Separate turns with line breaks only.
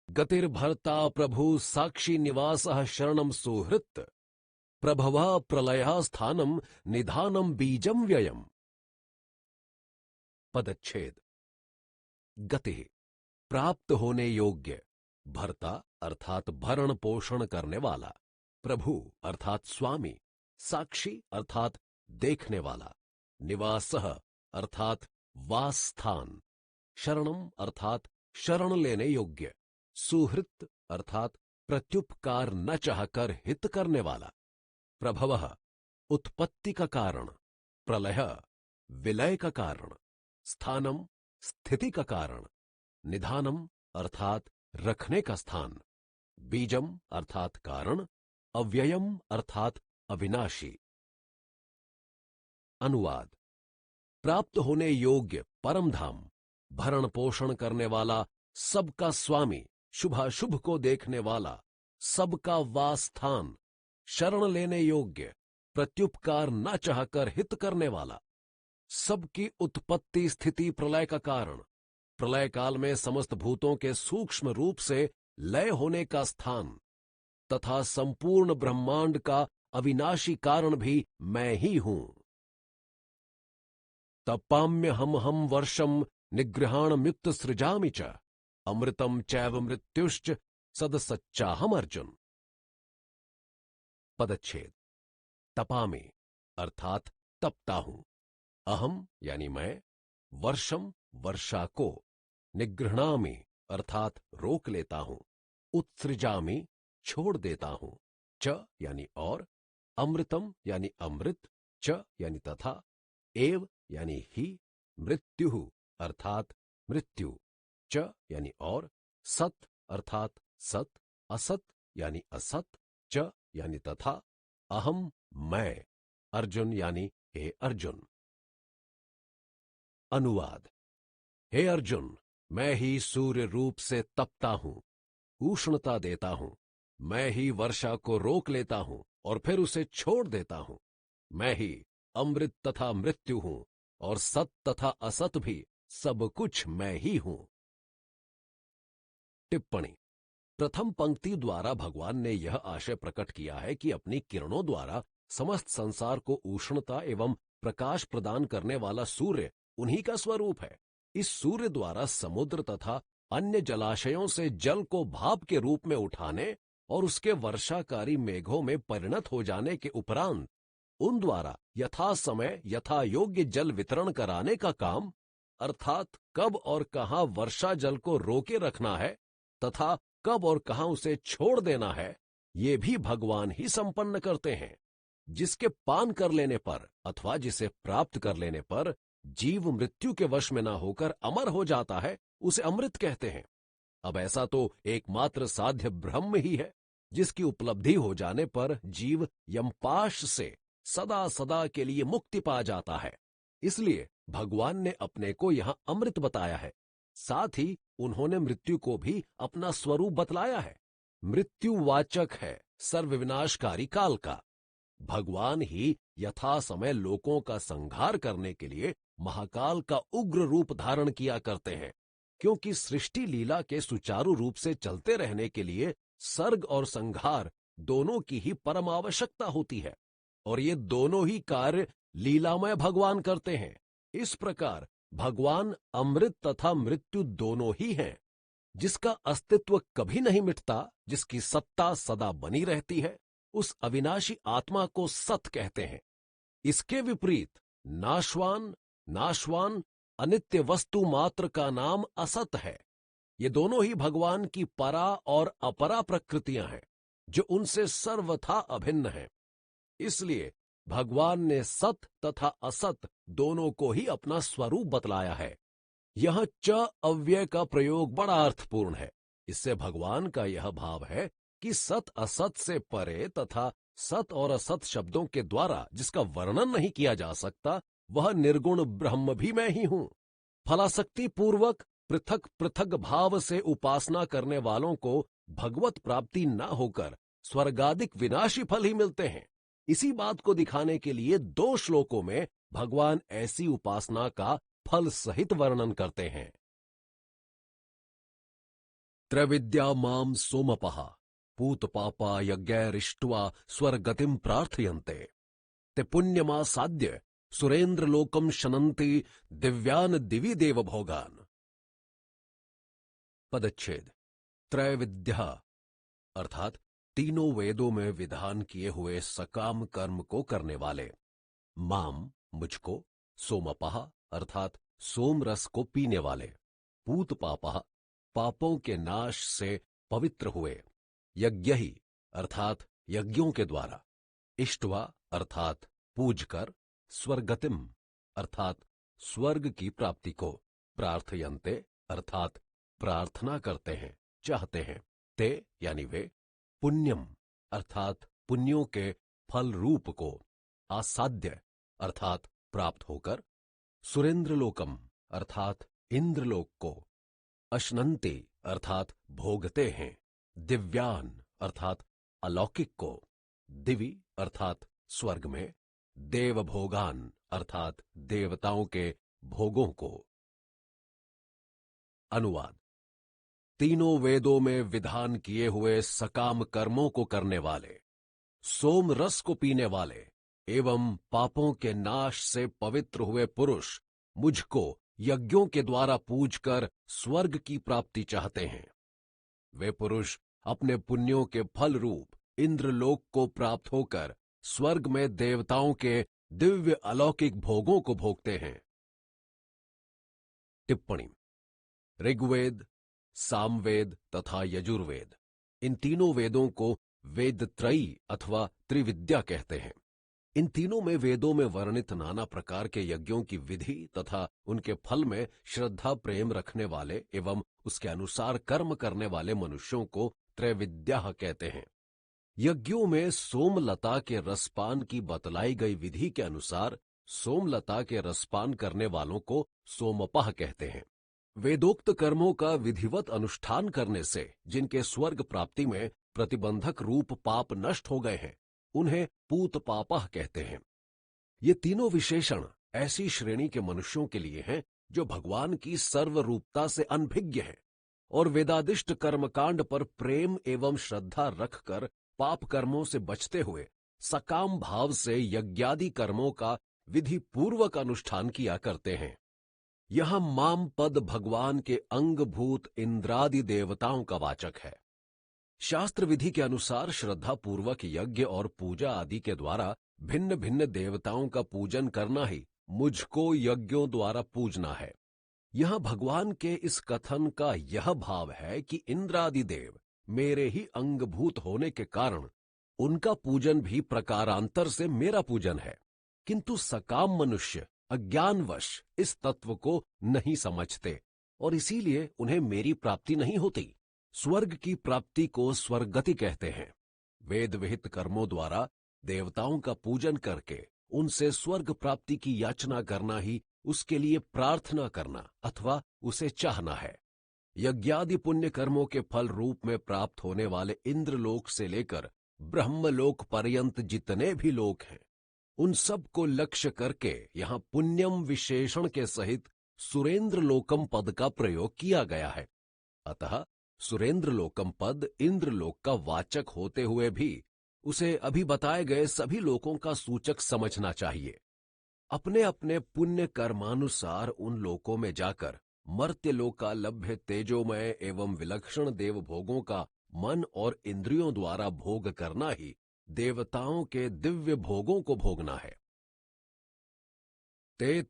गतिर्भर्ता प्रभु साक्षी निवासः शरणं सुहृत् प्रभवा प्रलया स्थानम निधानम बीजम व्ययम। पदच्छेद। गति प्राप्त होने योग्य, भर्ता अर्थात भरण पोषण करने वाला, प्रभु अर्थात स्वामी, साक्षी अर्थात देखने वाला, निवासः अर्थात वास स्थान, शरणम अर्थात शरण लेने योग्य, सुहृत अर्थात प्रत्युपकार न चाहकर हित करने वाला, प्रभवः उत्पत्ति का कारण, प्रलय विलय का कारण, स्थानम स्थिति का कारण, निधानम अर्थात रखने का स्थान, बीजम अर्थात कारण, अव्ययम अर्थात अविनाशी। अनुवाद। प्राप्त होने योग्य परम धाम, भरण पोषण करने वाला, सबका स्वामी, शुभाशुभ को देखने वाला, सबका वास स्थान, शरण लेने योग्य, प्रत्युपकार न चाहकर हित करने वाला, सबकी उत्पत्ति स्थिति प्रलय का कारण, प्रलय काल में समस्त भूतों के सूक्ष्म रूप से लय होने का स्थान तथा संपूर्ण ब्रह्मांड का अविनाशी कारण भी मैं ही हूं। तपाम्य हम वर्षम निगृहाणमुक्त सृजामि च अमृतम चैव मृत्युश्च सदसच्चाहम अर्जुन। पदच्छेद। तपामि अर्थात तपता हूं, अहम यानी मैं, वर्षम वर्षा को, निगृह्णामि अर्थात रोक लेता हूं, उत्सृजामि छोड़ देता हूं, च यानी और, अमृतम यानी अमृत, च यानी तथा, एव यानी ही, मृत्युः अर्थात मृत्यु, च यानी और, सत अर्थात सत, असत यानी असत, च यानी तथा, अहम मैं, अर्जुन यानी हे अर्जुन। अनुवाद। हे अर्जुन, मैं ही सूर्य रूप से तपता हूं, उष्णता देता हूं, मैं ही वर्षा को रोक लेता हूं और फिर उसे छोड़ देता हूं, मैं ही अमृत तथा मृत्यु हूं और सत तथा असत भी सब कुछ मैं ही हूं। टिप्पणी। प्रथम पंक्ति द्वारा भगवान ने यह आशय प्रकट किया है कि अपनी किरणों द्वारा समस्त संसार को उष्णता एवं प्रकाश प्रदान करने वाला सूर्य उन्हीं का स्वरूप है। इस सूर्य द्वारा समुद्र तथा अन्य जलाशयों से जल को भाप के रूप में उठाने और उसके वर्षाकारी मेघों में परिणत हो जाने के उपरांत उन द्वारा यथा समय यथा योग्य जल वितरण कराने का काम, अर्थात कब और कहां वर्षा जल को रोके रखना है तथा कब और कहां उसे छोड़ देना है, ये भी भगवान ही संपन्न करते हैं। जिसके पान कर लेने पर अथवा जिसे प्राप्त कर लेने पर जीव मृत्यु के वश में न होकर अमर हो जाता है, उसे अमृत कहते हैं। अब ऐसा तो एकमात्र साध्य ब्रह्म ही है, जिसकी उपलब्धि हो जाने पर जीव यमपाश से सदा सदा के लिए मुक्ति पा जाता है। इसलिए भगवान ने अपने को यहां अमृत बताया है। साथ ही उन्होंने मृत्यु को भी अपना स्वरूप बतलाया है। मृत्युवाचक है सर्वविनाशकारी काल का। भगवान ही यथा समय लोकों का संहार करने के लिए महाकाल का उग्र रूप धारण किया करते हैं, क्योंकि सृष्टि लीला के सुचारू रूप से चलते रहने के लिए सर्ग और संहार दोनों की ही परम आवश्यकता होती है, और ये दोनों ही कार्य लीलामय भगवान करते हैं। इस प्रकार भगवान अमृत तथा मृत्यु दोनों ही हैं। जिसका अस्तित्व कभी नहीं मिटता, जिसकी सत्ता सदा बनी रहती है, उस अविनाशी आत्मा को सत कहते हैं। इसके विपरीत नाशवान अनित्य वस्तु मात्र का नाम असत है। ये दोनों ही भगवान की परा और अपरा प्रकृतियां हैं, जो उनसे सर्वथा अभिन्न हैं। इसलिए भगवान ने सत तथा असत दोनों को ही अपना स्वरूप बतलाया है। यह च अव्यय का प्रयोग बड़ा अर्थपूर्ण है। इससे भगवान का यह भाव है कि सत असत से परे तथा सत और असत शब्दों के द्वारा जिसका वर्णन नहीं किया जा सकता, वह निर्गुण ब्रह्म भी मैं ही हूं। फलासक्ति पूर्वक पृथक पृथक भाव से उपासना करने वालों को भगवत प्राप्ति न होकर स्वर्गादिक विनाशी फल ही मिलते हैं। इसी बात को दिखाने के लिए 2 श्लोकों में भगवान ऐसी उपासना का फल सहित वर्णन करते हैं। त्रैविद्या माम सोमपः पूतपापा यज्ञैरिष्ट्वा स्वर्गतिम प्रार्थयन्ते ते पुण्यमासाद्य सुरेंद्रलोकम शनन्ति दिव्यान दिवि देव भोगान। पदच्छेद। त्रैविद्या अर्थात तीनों वेदों में विधान किए हुए सकाम कर्म को करने वाले, माम मुझको, सोमपः अर्थात सोम रस को पीने वाले, पूत पापः पापों के नाश से पवित्र हुए, यज्ञहि अर्थात यज्ञों के द्वारा, इष्ट्वा अर्थात पूजकर, स्वर्गतिम अर्थात स्वर्ग की प्राप्ति को, प्रार्थयन्ते अर्थात प्रार्थना करते हैं, चाहते हैं, ते यानी वे, पुण्यम अर्थात पुण्यों के फल रूप को, आसाद्य अर्थात प्राप्त होकर, सुरेंद्रलोकम अर्थात इंद्रलोक को, अश्नन्ति अर्थात भोगते हैं, दिव्यान अर्थात अलौकिक को, दिवि अर्थात स्वर्ग में, देवभोगान अर्थात देवताओं के भोगों को। अनुवाद। तीनों वेदों में विधान किए हुए सकाम कर्मों को करने वाले, सोम रस को पीने वाले एवं पापों के नाश से पवित्र हुए पुरुष मुझको यज्ञों के द्वारा पूजकर स्वर्ग की प्राप्ति चाहते हैं। वे पुरुष अपने पुण्यों के फल रूप इंद्रलोक को प्राप्त होकर स्वर्ग में देवताओं के दिव्य अलौकिक भोगों को भोगते हैं। टिप्पणी। ऋग्वेद, सामवेद तथा यजुर्वेद, इन तीनों वेदों को वेदत्रयी अथवा त्रिविद्या कहते हैं। इन तीनों में वेदों में वर्णित नाना प्रकार के यज्ञों की विधि तथा उनके फल में श्रद्धा प्रेम रखने वाले एवं उसके अनुसार कर्म करने वाले मनुष्यों को त्रैविद्या कहते हैं। यज्ञों में सोमलता के रसपान की बतलाई गई विधि के अनुसार सोमलता के रसपान करने वालों को सोमपः कहते हैं। वेदोक्त कर्मों का विधिवत अनुष्ठान करने से जिनके स्वर्ग प्राप्ति में प्रतिबंधक रूप पाप नष्ट हो गए हैं, उन्हें पूत पापः कहते हैं। ये तीनों विशेषण ऐसी श्रेणी के मनुष्यों के लिए हैं जो भगवान की सर्वरूपता से अनभिज्ञ हैं और वेदादिष्ट कर्मकांड पर प्रेम एवं श्रद्धा रखकर पाप कर्मों से बचते हुए सकाम भाव से यज्ञादि कर्मों का विधि पूर्वक अनुष्ठान किया करते हैं। यहां माम पद भगवान के अंगभूत इंद्रादि देवताओं का वाचक है। शास्त्र विधि के अनुसार श्रद्धा पूर्वक यज्ञ और पूजा आदि के द्वारा भिन्न भिन्न देवताओं का पूजन करना ही मुझको यज्ञों द्वारा पूजना है। यहां भगवान के इस कथन का यह भाव है कि इंद्रादि देव मेरे ही अंगभूत होने के कारण उनका पूजन भी प्रकारांतर से मेरा पूजन है, किंतु सकाम मनुष्य अज्ञानवश इस तत्व को नहीं समझते और इसीलिए उन्हें मेरी प्राप्ति नहीं होती। स्वर्ग की प्राप्ति को स्वर्गति कहते हैं। वेद विहित कर्मों द्वारा देवताओं का पूजन करके उनसे स्वर्ग प्राप्ति की याचना करना ही उसके लिए प्रार्थना करना अथवा उसे चाहना है। यज्ञादि पुण्य कर्मों के फल रूप में प्राप्त होने वाले इंद्रलोक से लेकर ब्रह्मलोक पर्यंत जितने भी लोक हैं, उन सब को लक्ष्य करके यहां पुण्यम विशेषण के सहित सुरेंद्रलोकम पद का प्रयोग किया गया है। अतः सुरेंद्रलोकम पद इंद्रलोक का वाचक होते हुए भी उसे अभी बताए गए सभी लोकों का सूचक समझना चाहिए। अपने अपने पुण्य कर्मानुसार उन लोकों में जाकर मर्त्यलोक का लभ्य तेजोमय एवं विलक्षण देव भोगों का मन और इंद्रियों द्वारा भोग करना ही देवताओं के दिव्य भोगों को भोगना है। ते